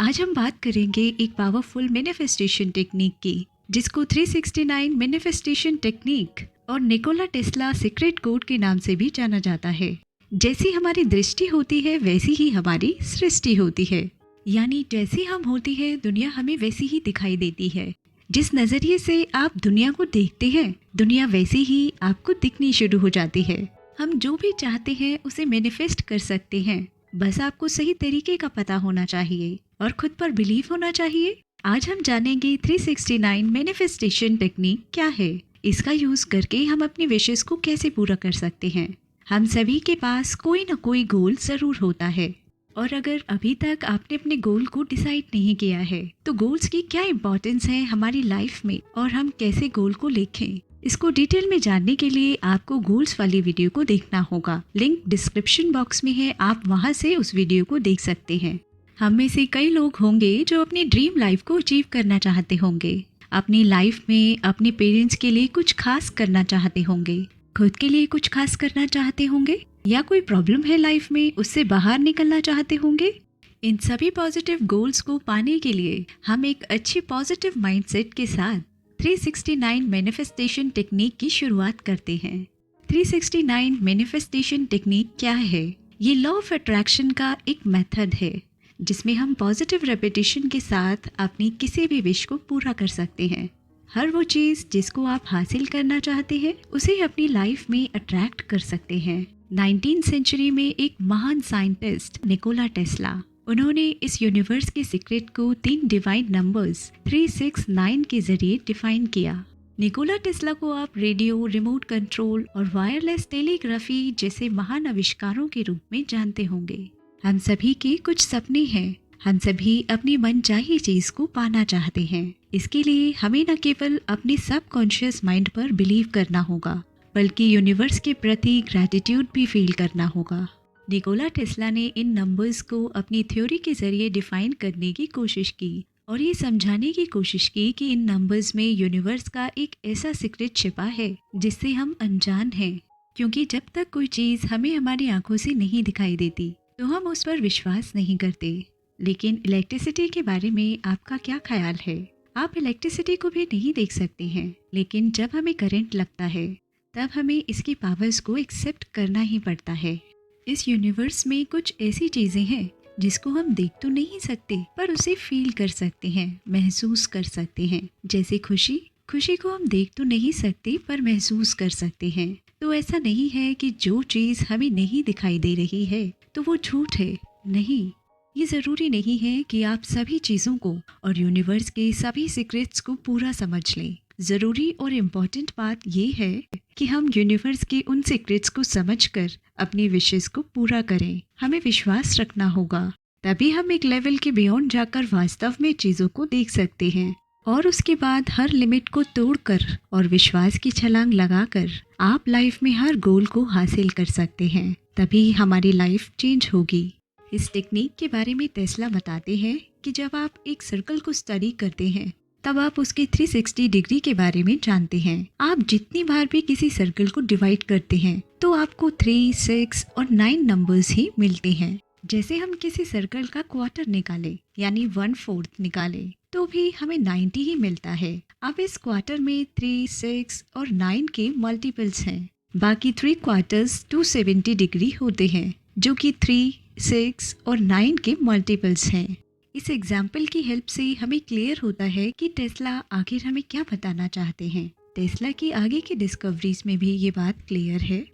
आज हम बात करेंगे एक पावरफुल मैनिफेस्टेशन टेक्निक की, जिसको 369 मैनिफेस्टेशन टेक्निक और निकोला टेस्ला सीक्रेट कोड के नाम से भी जाना जाता है। जैसी हमारी दृष्टि होती है वैसी ही हमारी सृष्टि होती है, यानी जैसी हम होती है दुनिया हमें वैसी ही दिखाई देती है। जिस नजरिए से आप दुनिया को देखते हैं, दुनिया वैसी ही आपको दिखनी शुरू हो जाती है। हम जो भी चाहते हैं उसे मैनिफेस्ट कर सकते हैं, बस आपको सही तरीके का पता होना चाहिए और खुद पर बिलीव होना चाहिए। आज हम जानेंगे 369 मैनिफेस्टेशन टेक्निक क्या है, इसका यूज करके हम अपनी विशेस को कैसे पूरा कर सकते हैं। हम सभी के पास कोई ना कोई गोल जरूर होता है, और अगर अभी तक आपने अपने गोल को डिसाइड नहीं किया है तो गोल्स की क्या इम्पोर्टेंस है हमारी लाइफ में और हम कैसे गोल को लिखें, इसको डिटेल में जानने के लिए आपको गोल्स वाली वीडियो को देखना होगा। लिंक डिस्क्रिप्शन बॉक्स में है, आप वहां से उस वीडियो को देख सकते हैं। हम में से कई लोग होंगे जो अपनी ड्रीम लाइफ को अचीव करना चाहते होंगे, अपनी लाइफ में अपने पेरेंट्स के लिए कुछ खास करना चाहते होंगे, खुद के लिए कुछ खास करना चाहते होंगे, या कोई प्रॉब्लम है लाइफ में उससे बाहर निकलना चाहते होंगे। इन सभी पॉजिटिव गोल्स को पाने के लिए हम एक अच्छी पॉजिटिव माइंडसेट के साथ 369 मैनिफेस्टेशन टेक्निक की शुरुआत करते हैं। 369 मैनिफेस्टेशन टेक्निक क्या है? ये लॉ ऑफ अट्रैक्शन का एक मेथड है जिसमें हम पॉजिटिव रेपिटेशन के साथ अपनी किसी भी विश को पूरा कर सकते हैं। हर वो चीज़ जिसको आप हासिल करना चाहते हैं उसे अपनी लाइफ में अट्रैक्ट कर सकते हैं। 19th सेंचुरी में एक महान साइंटिस्ट निकोला टेस्ला, उन्होंने इस यूनिवर्स के सीक्रेट को 3 डिवाइन नंबर्स 369 के जरिए डिफाइन किया। निकोला टेस्ला को आप रेडियो, रिमोट कंट्रोल और वायरलेस टेलीग्राफी जैसे महान आविष्कारों के रूप में जानते होंगे। हम सभी के कुछ सपने हैं, हम सभी अपनी मनचाही चीज को पाना चाहते हैं। इसके लिए हमें न केवल अपने सबकॉन्शियस माइंड पर बिलीव करना होगा, बल्कि यूनिवर्स के प्रति ग्रैटिट्यूड भी फील करना होगा। निकोला टेस्ला ने इन नंबर्स को अपनी थ्योरी के जरिए डिफाइन करने की कोशिश की और ये समझाने की कोशिश की कि इन नंबर्स में यूनिवर्स का एक ऐसा सीक्रेट छिपा है जिससे हम अनजान हैं। क्योंकि जब तक कोई चीज़ हमें हमारी आंखों से नहीं दिखाई देती तो हम उस पर विश्वास नहीं करते। लेकिन इलेक्ट्रिसिटी के बारे में आपका क्या ख्याल है? आप इलेक्ट्रिसिटी को भी नहीं देख सकते हैं, लेकिन जब हमें करंट लगता है तब हमें इसकी पावर्स को एक्सेप्ट करना ही पड़ता है। इस यूनिवर्स में कुछ ऐसी चीजें हैं जिसको हम देख तो नहीं सकते पर उसे फील कर सकते हैं, महसूस कर सकते हैं। जैसे खुशी, खुशी को हम देख तो नहीं सकते पर महसूस कर सकते हैं। तो ऐसा नहीं है कि जो चीज़ हमें नहीं दिखाई दे रही है तो वो झूठ है, नहीं। ये ज़रूरी नहीं है कि आप सभी चीज़ों को और यूनिवर्स के सभी सीक्रेट्स को पूरा समझ लें। ज़रूरी और इम्पॉर्टेंट बात ये है कि हम यूनिवर्स के उन सीक्रेट्स को समझकर अपनी विशेस को पूरा करें। हमें विश्वास रखना होगा, तभी हम एक लेवल के बियॉन्ड जाकर वास्तव में चीज़ों को देख सकते हैं। और उसके बाद हर लिमिट को तोड़कर और विश्वास की छलांग लगाकर आप लाइफ में हर गोल को हासिल कर सकते हैं। तभी हमारी लाइफ चेंज होगी। इस टेक्निक के बारे में टेस्ला बताते हैं कि जब आप एक सर्कल को स्टडी करते हैं तब आप उसके 360 डिग्री के बारे में जानते हैं। आप जितनी बार भी किसी सर्कल को डिवाइड करते हैं तो आपको 3, 6 और 9 नंबर्स ही मिलते हैं। जैसे हम किसी सर्कल का क्वार्टर निकालें यानी 1/4 निकालें तो भी हमें 90 ही मिलता है। अब इस क्वार्टर में 3, 6 और 9 के मल्टीपल्स हैं। बाकी 3 क्वार्टर्स 270 डिग्री होते हैं, जो कि 3, 6 और 9 के मल्टीपल्स हैं। इस एग्जाम्पल की हेल्प से हमें क्लियर होता है कि टेस्ला आखिर हमें क्या बताना चाहते हैं। टेस्ला की आगे की डिस्कवरीज में भी ये बात क्लियर है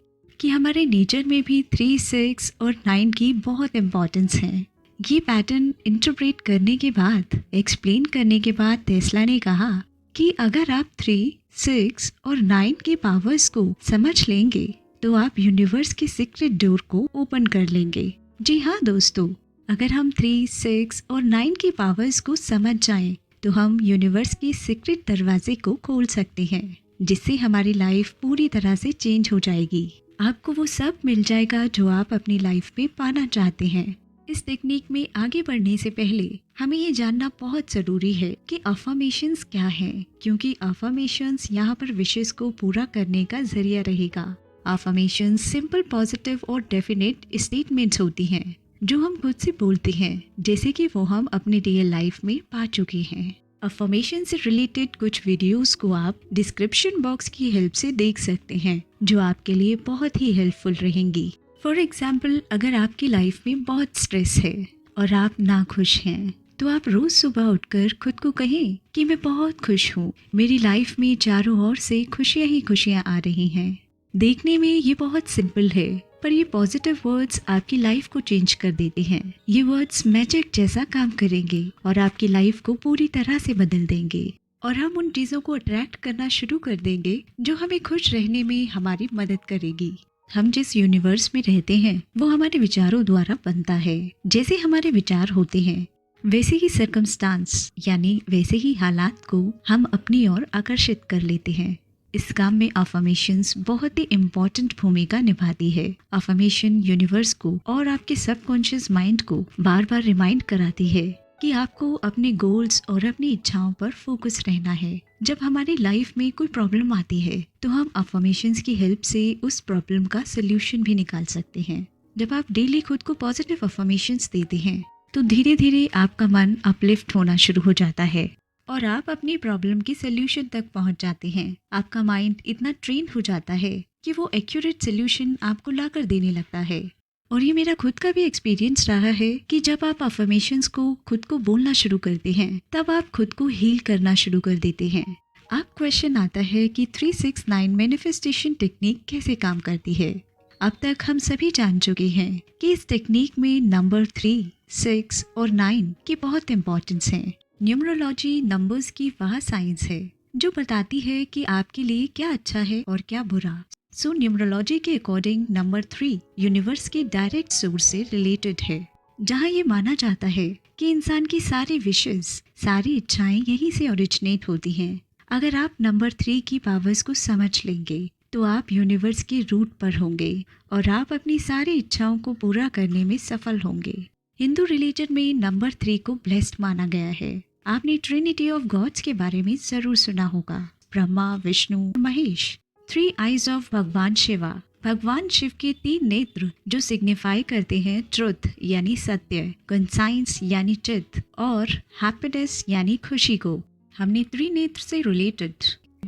कि हमारे नेचर में भी 3, 6 और 9 की बहुत इम्पोर्टेंस है। ये पैटर्न इंटरप्रेट करने के बाद, एक्सप्लेन करने के बाद टेस्ला ने कहा कि अगर आप 3, 6 और 9 के पावर्स को समझ लेंगे तो आप यूनिवर्स के सीक्रेट डोर को ओपन कर लेंगे। जी हाँ दोस्तों, अगर हम 3, 6 और 9 की पावर्स को समझ जाएं तो हम यूनिवर्स के सीक्रेट दरवाजे को खोल सकते हैं, जिससे हमारी लाइफ पूरी तरह से चेंज हो जाएगी। आपको वो सब मिल जाएगा जो आप अपनी लाइफ में पाना चाहते हैं। इस टेक्निक में आगे बढ़ने से पहले हमें ये जानना बहुत ज़रूरी है कि अफर्मेशंस क्या हैं, क्योंकि अफर्मेशंस यहाँ पर विशेस को पूरा करने का जरिया रहेगा। अफर्मेशंस सिंपल, पॉजिटिव और डेफिनेट स्टेटमेंट्स होती हैं जो हम खुद से बोलते हैं, जैसे कि वो हम अपनी रियल लाइफ में पा चुके हैं। अफर्मेशन से रिलेटेड कुछ वीडियोस को आप डिस्क्रिप्शन बॉक्स की हेल्प से देख सकते हैं, जो आपके लिए बहुत ही हेल्पफुल रहेंगी। फॉर एग्जाम्पल, अगर आपकी लाइफ में बहुत स्ट्रेस है और आप नाखुश हैं, तो आप रोज सुबह उठकर खुद को कहें कि मैं बहुत खुश हूँ, मेरी लाइफ में चारों ओर से खुशियाँ ही खुशियाँ आ रही हैं। देखने में ये बहुत सिंपल है, पर ये पॉजिटिव वर्ड्स आपकी लाइफ को चेंज कर देते हैं। ये वर्ड्स मैजिक जैसा काम करेंगे और आपकी लाइफ को पूरी तरह से बदल देंगे, और हम उन चीज़ों को अट्रैक्ट करना शुरू कर देंगे जो हमें खुश रहने में हमारी मदद करेगी। हम जिस यूनिवर्स में रहते हैं वो हमारे विचारों द्वारा बनता है। जैसे हमारे विचार होते हैं, वैसे ही सर्कमस्टांस यानी वैसे ही हालात को हम अपनी ओर आकर्षित कर लेते हैं। इस काम में अफर्मेशंस बहुत ही इम्पोर्टेंट भूमिका निभाती है। अफर्मेशन यूनिवर्स को और आपके सबकॉन्शियस माइंड को बार बार रिमाइंड कराती है कि आपको अपने गोल्स और अपनी इच्छाओं पर फोकस रहना है। जब हमारी लाइफ में कोई प्रॉब्लम आती है तो हम अफर्मेशंस की हेल्प से उस प्रॉब्लम का सोल्यूशन भी निकाल सकते हैं। जब आप डेली खुद को पॉजिटिव अफर्मेशंस देते हैं तो धीरे धीरे आपका मन अपलिफ्ट होना शुरू हो जाता है और आप अपनी प्रॉब्लम के सोल्यूशन तक पहुंच जाते हैं। आपका माइंड इतना ट्रेन हो जाता है कि वो एक्यूरेट सोल्यूशन आपको लाकर देने लगता है। और ये मेरा खुद का भी एक्सपीरियंस रहा है कि जब आप अफर्मेशंस को खुद को बोलना शुरू करते हैं, तब आप खुद को हील करना शुरू कर देते हैं। आप क्वेश्चन आता है कि 369 मैनिफेस्टेशन टेक्निक कैसे काम करती है। अब तक हम सभी जान चुके हैं कि इस टेक्निक में नंबर 3, 6 और 9 की बहुत इंपॉर्टेंस है। न्यूमरोलॉजी नंबर्स की वह साइंस है जो बताती है कि आपके लिए क्या अच्छा है और क्या बुरा। सो न्यूमरोलॉजी के अकॉर्डिंग नंबर 3 यूनिवर्स के डायरेक्ट सोर्स से रिलेटेड है, जहां ये माना जाता है कि इंसान की सारी विशेस, सारी इच्छाएं यहीं से ओरिजिनेट होती हैं। अगर आप नंबर 3 की पावर्स को समझ लेंगे तो आप यूनिवर्स के रूट पर होंगे और आप अपनी सारी इच्छाओं को पूरा करने में सफल होंगे। हिंदू रिलीजन में नंबर 3 को ब्लेस्ड माना गया है। आपने ट्रिनिटी ऑफ गॉड्स के बारे में जरूर सुना होगा, ब्रह्मा, विष्णु, महेश। 3 आइज ऑफ भगवान शिवा, भगवान शिव के 3 नेत्र जो सिग्निफाई करते हैं ट्रुथ यानी सत्य, कंसाइंस यानी चित्त और हैप्पीनेस यानी खुशी को। हमने त्रिनेत्र से रिलेटेड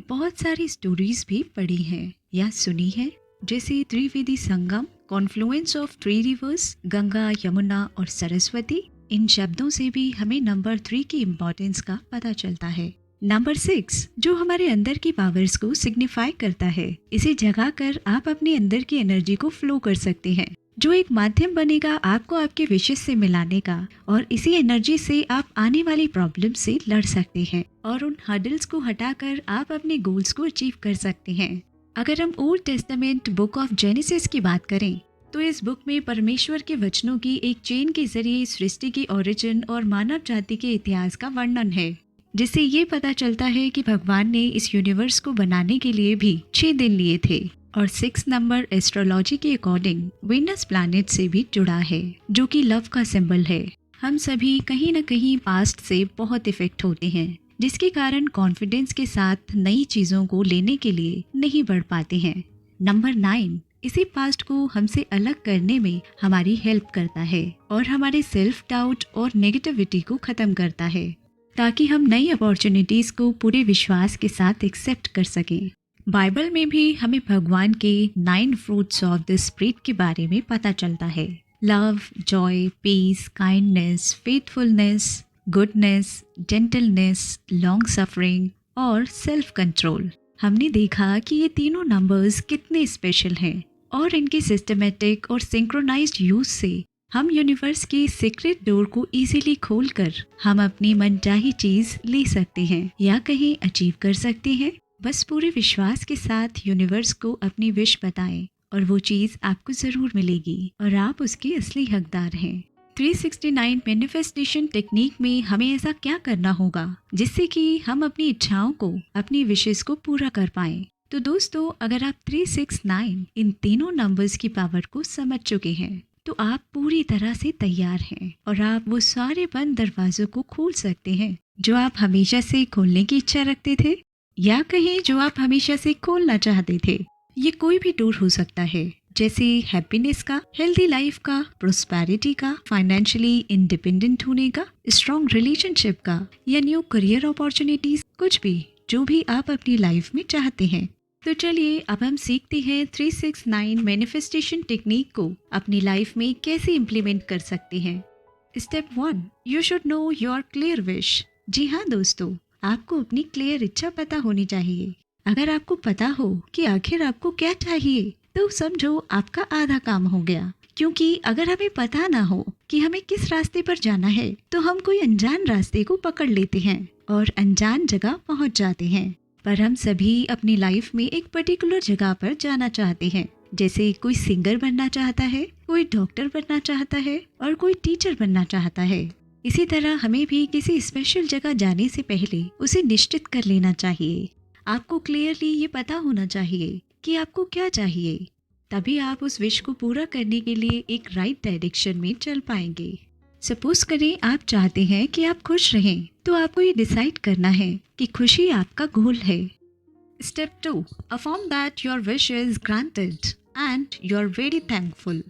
बहुत सारी स्टोरीज भी पढ़ी हैं या सुनी है, जैसे Trivedi Sangam, confluence of 3 rivers, Ganga, Yamuna और सरस्वती। इन शब्दों से भी हमें नंबर 3 की इम्पोर्टेंस का पता चलता है। नंबर 6 जो हमारे अंदर की पावर्स को सिग्निफाई करता है, इसे जगाकर आप अपने अंदर की एनर्जी को फ्लो कर सकते हैं, जो एक माध्यम बनेगा आपको आपके विशेष से मिलाने का, और इसी एनर्जी से आप आने वाली प्रॉब्लम से लड़ सकते हैं और उन हर्डल्स को हटाकर आप अपने गोल्स को अचीव कर सकते हैं। अगर हम old testament book of genesis की बात करें तो इस बुक में परमेश्वर के वचनों की एक चेन के जरिए सृष्टि की ओरिजिन और मानव जाति के इतिहास का वर्णन है, जिससे ये पता चलता है कि भगवान ने इस यूनिवर्स को बनाने के लिए भी 6 दिन लिए थे। और 6 नंबर एस्ट्रोलॉजी के अकॉर्डिंग वीनस प्लैनेट से भी जुड़ा है, जो कि लव का सिंबल है। हम सभी कहीं न कहीं पास्ट से बहुत इफेक्ट होते हैं, जिसके कारण कॉन्फिडेंस के साथ नई चीजों को लेने के लिए नहीं बढ़ पाते हैं। नंबर 9 इसी पास्ट को हमसे अलग करने में हमारी हेल्प करता है और हमारे सेल्फ डाउट और नेगेटिविटी को खत्म करता है, ताकि हम नई अपॉर्चुनिटीज को पूरे विश्वास के साथ एक्सेप्ट कर सकें। बाइबल में भी हमें भगवान के 9 फ्रूट्स ऑफ द स्पिरिट के बारे में पता चलता है। Love, joy, peace, kindness, faithfulness, goodness, gentleness, long suffering और सेल्फ कंट्रोल। हमने देखा कि ये तीनों नंबर्स कितने स्पेशल हैं और इनके सिस्टमेटिक और सिंक्रोनाइज्ड यूज से हम यूनिवर्स की सीक्रेट डोर को इजीली खोलकर हम अपनी मनचाही चीज ले सकते हैं या कहीं अचीव कर सकते हैं। बस पूरे विश्वास के साथ यूनिवर्स को अपनी विश बताएं और वो चीज आपको जरूर मिलेगी और आप उसके असली हकदार हैं। 369 मैनिफेस्टेशन टेक्निक में हमें ऐसा क्या करना होगा जिससे कि हम अपनी इच्छाओं को, अपनी विशेष को पूरा कर पाएं। तो दोस्तों, अगर आप 369 इन तीनों नंबर्स की पावर को समझ चुके हैं तो आप पूरी तरह से तैयार हैं और आप वो सारे बंद दरवाजों को खोल सकते हैं जो आप हमेशा से खोलने की इच्छा रखते थे, या कहीं जो आप हमेशा से खोलना चाहते थे। ये कोई भी डोर हो सकता है जैसे हैप्पीनेस का, हेल्दी लाइफ का, प्रोस्पेरिटी का, फाइनेंशियली इंडिपेंडेंट होने का, स्ट्रॉन्ग रिलेशनशिप का, या न्यू करियर अपॉर्चुनिटीज, कुछ भी जो भी आप अपनी लाइफ में चाहते हैं। तो चलिए अब हम सीखते हैं 369 मैनिफेस्टेशन टेक्निक को अपनी लाइफ में कैसे इम्प्लीमेंट कर सकते हैं। Step 1, you should know your clear wish. जी हाँ दोस्तों, आपको अपनी क्लियर इच्छा पता होनी चाहिए। अगर आपको पता हो कि आखिर आपको क्या चाहिए, तो समझो आपका आधा काम हो गया। क्योंकि अगर हमें पता ना हो कि हमें किस रास्ते पर जाना है, तो हम कोई अनजान रास्ते को पकड़ लेते हैं और अनजान जगह पहुंच जाते हैं। पर हम सभी अपनी लाइफ में एक पर्टिकुलर जगह पर जाना चाहते हैं। जैसे कोई सिंगर बनना चाहता है, कोई डॉक्टर बनना चाहता है और कोई टीचर बनना चाहता है। इसी तरह हमें भी किसी स्पेशल जगह जाने से पहले उसे निश्चित कर लेना चाहिए। आपको क्लियरली ये पता होना चाहिए कि आपको क्या चाहिए। तभी आप उस विश को पूरा करने के लिए एक राइट डायरेक्शन में चल पाएंगे। सपोज करें आप चाहते हैं कि आप खुश रहें, तो आपको ये डिसाइड करना है कि खुशी आपका गोल है। Step 2, affirm that your wish is granted and you are very thankful.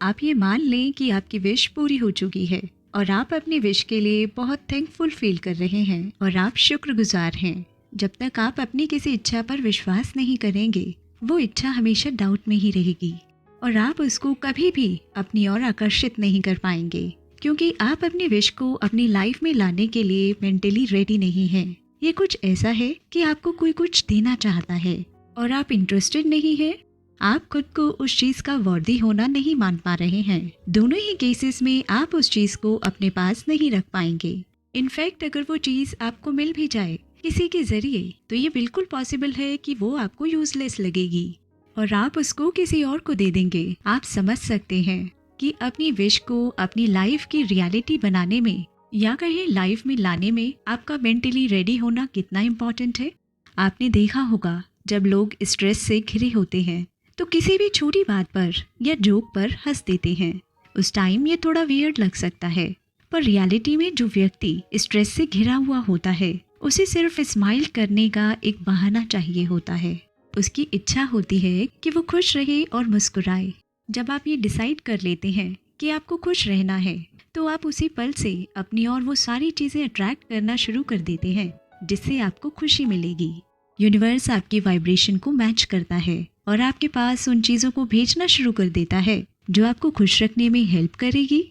आप ये मान लें कि आपकी विश पूरी हो चुकी है और आप अपनी विश के लिए बहुत थैंकफुल फील कर रहे हैं और आप शुक्रगुजार हैं। जब तक आप अपनी किसी इच्छा पर विश्वास नहीं करेंगे, वो इच्छा हमेशा डाउट में ही रहेगी और आप उसको कभी भी अपनी ओर आकर्षित नहीं कर पाएंगे, क्योंकि आप अपनी विश को अपनी लाइफ में लाने के लिए मेंटली रेडी नहीं हैं। ये कुछ ऐसा है कि आपको कोई कुछ देना चाहता है और आप इंटरेस्टेड नहीं है। आप खुद को उस चीज का वर्दी होना नहीं मान पा रहे हैं। दोनों ही केसेस में आप उस चीज को अपने पास नहीं रख पाएंगे। इनफैक्ट अगर वो चीज आपको मिल भी जाए किसी के जरिए, तो ये बिल्कुल पॉसिबल है कि वो आपको यूजलेस लगेगी और आप उसको किसी और को दे देंगे। आप समझ सकते हैं कि अपनी विश को अपनी लाइफ की रियलिटी बनाने में या कहीं लाइफ में लाने में आपका मेंटली रेडी होना कितना इम्पोर्टेंट है। आपने देखा होगा जब लोग स्ट्रेस से घिरे होते हैं तो किसी भी छोटी बात पर या जोक पर हंस देते हैं। उस टाइम ये थोड़ा वियर्ड लग सकता है, पर रियलिटी में जो व्यक्ति स्ट्रेस से घिरा हुआ होता है, उसे सिर्फ स्माइल करने का एक बहाना चाहिए होता है। उसकी इच्छा होती है कि वो खुश रहे और मुस्कुराए। जब आप ये डिसाइड कर लेते हैं कि आपको खुश रहना है, तो आप उसी पल से अपनी ओर वो सारी चीज़ें अट्रैक्ट करना शुरू कर देते हैं जिससे आपको खुशी मिलेगी। यूनिवर्स आपकी वाइब्रेशन को मैच करता है और आपके पास उन चीज़ों को भेजना शुरू कर देता है जो आपको खुश रखने में हेल्प करेगी।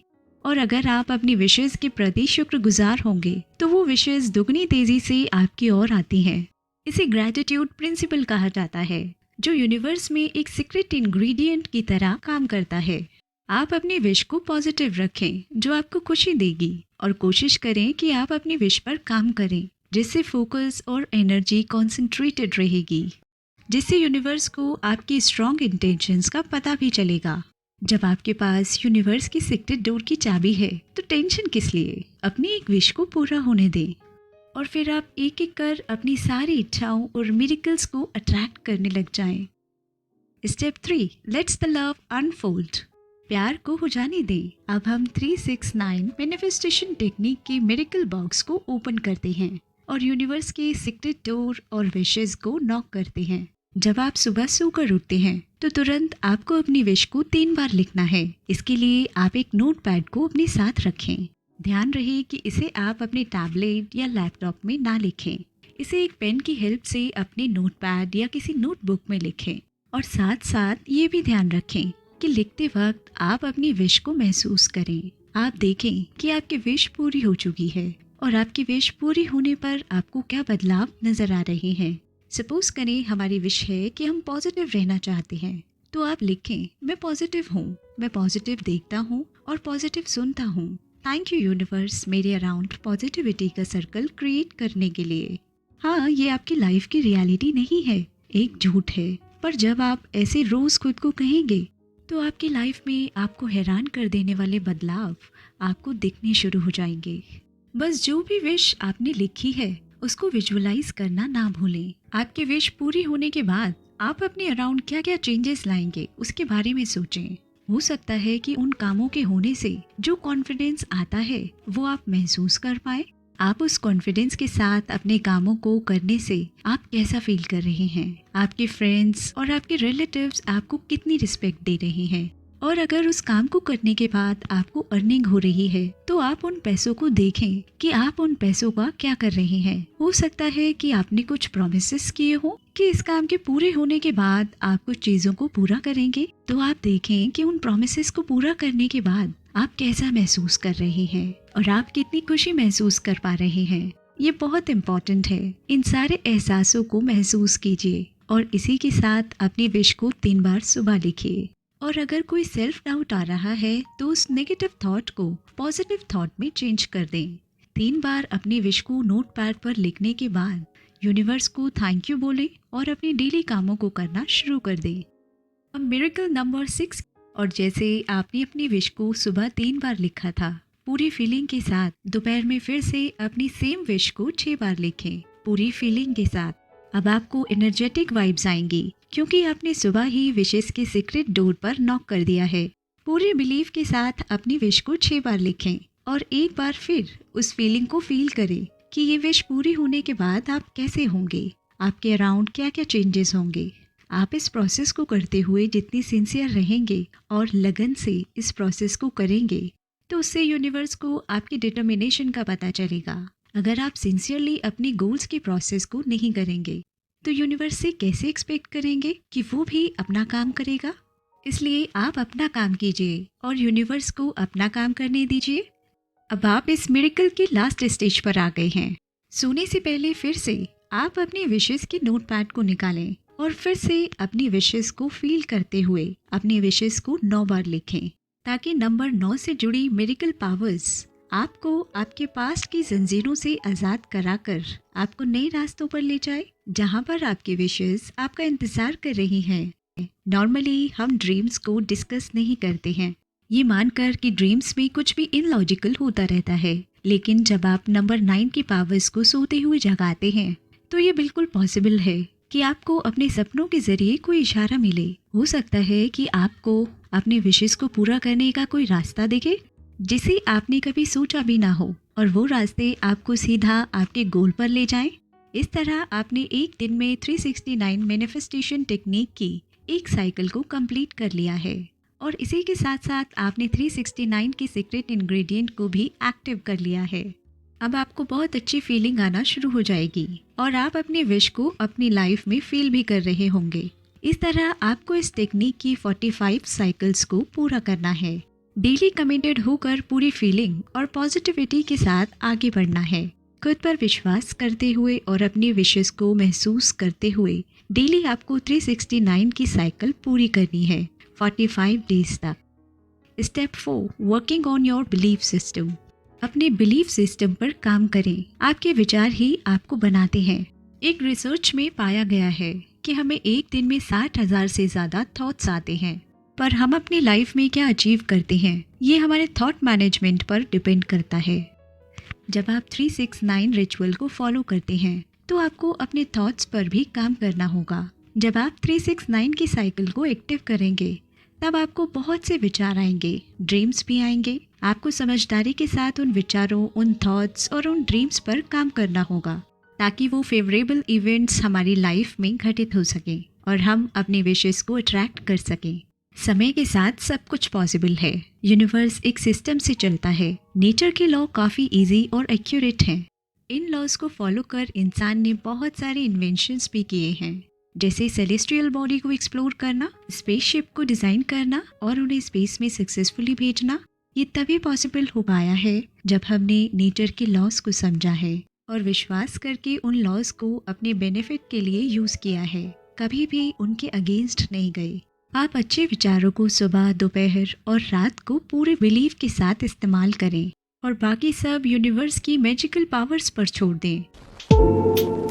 और अगर आप अपनी विशेस के प्रति शुक्रगुजार होंगे, तो वो विशेस दुगनी तेजी से आपकी ओर आती हैं। इसे ग्रैटिट्यूड प्रिंसिपल कहा जाता है, जो यूनिवर्स में एक सीक्रेट इंग्रेडिएंट की तरह काम करता है। आप अपनी विश को पॉजिटिव रखें जो आपको खुशी देगी और कोशिश करें कि आप अपनी विश पर काम करें, जिससे फोकस और एनर्जी कॉन्सेंट्रेटेड रहेगी, जिससे यूनिवर्स को आपकी स्ट्रॉन्ग इंटेंशंस का पता भी चलेगा। जब आपके पास यूनिवर्स की सीक्रेट डोर की चाबी है, तो टेंशन किस लिए, अपनी एक विश को पूरा होने दें और फिर आप एक एक कर अपनी सारी इच्छाओं और मिरेकल्स को अट्रैक्ट करने लग जाएं। Step 3, let's the love unfold. प्यार को हो जाने दें। अब हम 369 मैनिफेस्टेशन टेक्निक के मिरेकल बॉक्स को ओपन करते हैं और यूनिवर्स के सीक्रेट डोर और विशेस को नॉक करते हैं। जब आप सुबह सोकर उठते हैं, तो तुरंत आपको अपनी विश को 3 बार लिखना है। इसके लिए आप एक नोटपैड को अपने साथ रखें। ध्यान रहे कि इसे आप अपने टैबलेट या लैपटॉप में ना लिखें। इसे एक पेन की हेल्प से अपने नोटपैड या किसी नोटबुक में लिखें और साथ साथ ये भी ध्यान रखें कि लिखते वक्त आप अपनी विश को महसूस करें। आप देखें कि आपकी विश पूरी हो चुकी है और आपकी विश पूरी होने पर आपको क्या बदलाव नजर आ रहे हैं। सपोज करें हमारी विश है कि हम पॉजिटिव रहना चाहते हैं, तो आप लिखें, मैं पॉजिटिव हूँ, मैं पॉजिटिव देखता हूँ और पॉजिटिव सुनता हूँ। थैंक यू यूनिवर्स मेरे अराउंड पॉजिटिविटी का सर्कल क्रिएट करने के लिए। हाँ, ये आपकी लाइफ की रियलिटी नहीं है, एक झूठ है, पर जब आप ऐसे रोज खुद को कहेंगे, तो आपकी लाइफ में आपको हैरान कर देने वाले बदलाव आपको दिखने शुरू हो जाएंगे। बस जो भी विश आपने लिखी है उसको विजुअलाइज करना ना भूलें। आपकी विश पूरी होने के बाद आप अपने अराउंड क्या क्या चेंजेस लाएंगे उसके बारे में सोचें। हो सकता है कि उन कामों के होने से जो कॉन्फिडेंस आता है वो आप महसूस कर पाए, आप उस कॉन्फिडेंस के साथ अपने कामों को करने से आप कैसा फील कर रहे हैं, आपके फ्रेंड्स और आपके रिलेटिव्स आपको कितनी रिस्पेक्ट दे रहे हैं, और अगर उस काम को करने के बाद आपको अर्निंग हो रही है तो आप उन पैसों को देखें कि आप उन पैसों का क्या कर रहे हैं। हो सकता है कि आपने कुछ प्रॉमिसेस किए हो कि इस काम के पूरे होने के बाद आप कुछ चीजों को पूरा करेंगे, तो आप देखें कि उन प्रॉमिसेस को पूरा करने के बाद आप कैसा महसूस कर रहे हैं और आप कितनी खुशी महसूस कर पा रहे हैं। ये बहुत इम्पोर्टेंट है। इन सारे एहसासों को महसूस कीजिए और इसी के साथ अपनी विश को 3 बार सुबह लिखिए। और अगर कोई सेल्फ डाउट आ रहा है तो उस नेगेटिव थॉट को पॉजिटिव थॉट में चेंज कर दें। 3 बार अपनी विश को नोट पैड पर लिखने के बाद यूनिवर्स को थैंक यू बोलें और अपने डेली कामों को करना शुरू कर दें। अब मिरेकल नंबर 6, और जैसे आपने अपनी विश को सुबह 3 बार लिखा था, पूरी फीलिंग के साथ दोपहर में फिर से अपनी सेम विश को 6 बार लिखें पूरी फीलिंग के साथ। अब आपको एनर्जेटिक वाइब्स आएंगी क्योंकि आपने सुबह ही विशेस के सीक्रेट डोर पर नॉक कर दिया है। पूरे बिलीव के साथ अपनी विश को 6 बार लिखें और एक बार फिर उस फीलिंग को फील करें कि ये विश पूरी होने के बाद आप कैसे होंगे, आपके अराउंड क्या क्या चेंजेस होंगे। आप इस प्रोसेस को करते हुए जितनी सिंसियर रहेंगे और लगन से इस प्रोसेस को करेंगे तो उससे यूनिवर्स को आपकी डिटर्मिनेशन का पता चलेगा। अगर आप सिंसियरली अपनी गोल्स की प्रोसेस को नहीं करेंगे तो यूनिवर्स से कैसे एक्सपेक्ट करेंगे कि वो भी अपना काम करेगा। इसलिए आप अपना काम कीजिए और यूनिवर्स को अपना काम करने दीजिए। अब आप इस मिरेकल के लास्ट स्टेज पर आ गए हैं। सोने से पहले फिर से आप अपनी विशेस के नोट पैड को निकालें और फिर से अपनी विशेस को फील करते हुए अपनी विशेस को 9 बार लिखें ताकि नंबर 9 से जुड़ी मिरेकल पावर्स आपको आपके पास्ट की जंजीरों से आज़ाद कराकर आपको नए रास्तों पर ले जाए जहां पर आपकी विशेस आपका इंतजार कर रही हैं। नॉर्मली हम ड्रीम्स को डिस्कस नहीं करते हैं, ये मानकर कि ड्रीम्स में कुछ भी इलॉजिकल होता रहता है, लेकिन जब आप नंबर 9 की पावर्स को सोते हुए जगाते हैं तो ये बिल्कुल पॉसिबल है कि आपको अपने सपनों के जरिए कोई इशारा मिले। हो सकता है कि आपको अपने विशेस को पूरा करने का कोई रास्ता दिखे जिसे आपने कभी सोचा भी ना हो, और वो रास्ते आपको सीधा आपके गोल पर ले जाएं। इस तरह आपने एक दिन में 369 मैनिफेस्टेशन टेक्निक की एक साइकिल को कंप्लीट कर लिया है, और इसी के साथ साथ आपने 369 के सीक्रेट इंग्रेडिएंट को भी एक्टिव कर लिया है। अब आपको बहुत अच्छी फीलिंग आना शुरू हो जाएगी और आप अपनी विश को अपनी लाइफ में फील भी कर रहे होंगे। इस तरह आपको इस टेक्निक की 45 साइकिल्स को पूरा करना है। डेली कमिटेड होकर पूरी फीलिंग और पॉजिटिविटी के साथ आगे बढ़ना है। खुद पर विश्वास करते हुए और अपनी विशेस को महसूस करते हुए डेली आपको 369 की साइकिल पूरी करनी है 45 डेज तक। Step 4, working on your belief system. अपने बिलीफ सिस्टम पर काम करें। आपके विचार ही आपको बनाते हैं। एक रिसर्च में पाया गया है कि हमें एक दिन में 60,000 से ज़्यादा थॉट्स आते हैं, पर हम अपनी लाइफ में क्या अचीव करते हैं ये हमारे थॉट मैनेजमेंट पर डिपेंड करता है। जब आप 369 रिचुअल को फॉलो करते हैं तो आपको अपने थॉट्स पर भी काम करना होगा। जब आप 369 की साइकिल को एक्टिव करेंगे तब आपको बहुत से विचार आएंगे, ड्रीम्स भी आएंगे। आपको समझदारी के साथ उन विचारों, उन थॉट्स और उन ड्रीम्स पर काम करना होगा ताकि वो फेवरेबल इवेंट्स हमारी लाइफ में घटित हो सकें और हम अपनी विशेस को अट्रैक्ट कर सकें। समय के साथ सब कुछ पॉसिबल है। यूनिवर्स एक सिस्टम से चलता है। नेचर के लॉ काफ़ी इजी और एक्यूरेट हैं। इन लॉज को फॉलो कर इंसान ने बहुत सारे इन्वेंशंस भी किए हैं, जैसे सेलेस्टियल बॉडी को एक्सप्लोर करना, स्पेसशिप को डिज़ाइन करना और उन्हें स्पेस में सक्सेसफुली भेजना। ये तभी पॉसिबल हो पाया है जब हमने नेचर के लॉज को समझा है और विश्वास करके उन लॉज को अपने बेनिफिट के लिए यूज़ किया है, कभी भी उनके अगेंस्ट नहीं गए। आप अच्छे विचारों को सुबह, दोपहर और रात को पूरे बिलीव के साथ इस्तेमाल करें और बाकी सब यूनिवर्स की मैजिकल पावर्स पर छोड़ दें।